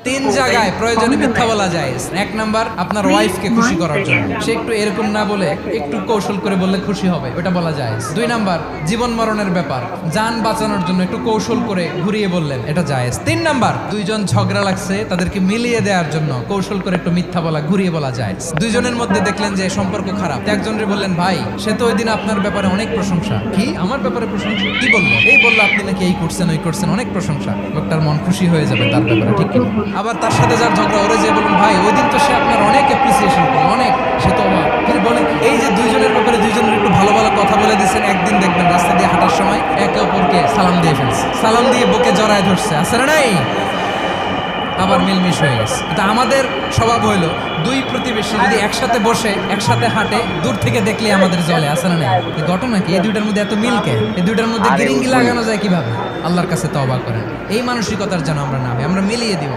তিন জায়গায় প্রয়োজনে মিথ্যা বলা যায়। এক নাম্বার, আপনার ওয়াইফকে খুশি করার জন্য, সে একটু এরকম না বলে একটু কৌশল করে বললে খুশি হবে, ওটা বলা যায়। দুই নাম্বার, জীবন মরণের ব্যাপার, যান বাঁচানোর জন্য একটু কৌশল করে ঘুরিয়ে বললেন, এটা জায়েজ। তিন নাম্বার, দুইজন ঝগড়া লাগছে তাদেরকে মিলিয়ে দেওয়ার জন্য কৌশল করে একটু মিথ্যা বলা, ঘুরিয়ে বলা যায়। দুইজনের মধ্যে দেখলেন যে সম্পর্ক খারাপ, একজনকে বললেন, ভাই সে তো ওই দিন আপনার ব্যাপারে অনেক প্রশংসা। কি আমার ব্যাপারে প্রশংসা? কি বললো? এই বললো আপনি নাকি এই করছেন ওই করছেন, অনেক প্রশংসা। লোকটার মন খুশি হয়ে যাবে তার ব্যাপারে, ঠিক কিনা? আবার তার সাথে যার ঝগড়া, ওরে যে বলুন, ভাই ওই দিন তো সে আপনার অনেক অ্যাপ্রিসিয়েশন করলো, অনেক, সে তো অবাক। ফির বলেন, এই যে দুইজনের ব্যাপারে দুইজনের একটু ভালো ভালো কথা বলে দিচ্ছেন, একদিন দেখবেন রাস্তা দিয়ে হাঁটার সময় একে অপরকে সালাম দিয়ে ফেলছে, সালাম দিয়ে বুকে জড়ায় ধরছে, আছে না নাই? আবার মিলমিশ হয়ে গেছে। কিন্তু আমাদের স্বভাব হইলো, দুই প্রতিবেশী যদি একসাথে বসে একসাথে হাঁটে, দূর থেকে দেখলে আমাদের জলে, আছে না নাই? ঘটনা কি? এই দুইটার মধ্যে এত মিলকে, এই দুইটার মধ্যে গিরিঙ্গি লাগানো যায় কিভাবে? আল্লাহর কাছে তওবা করেন, এই মানসিকতার যেন আমরা না হই, আমরা মিলিয়ে দিব।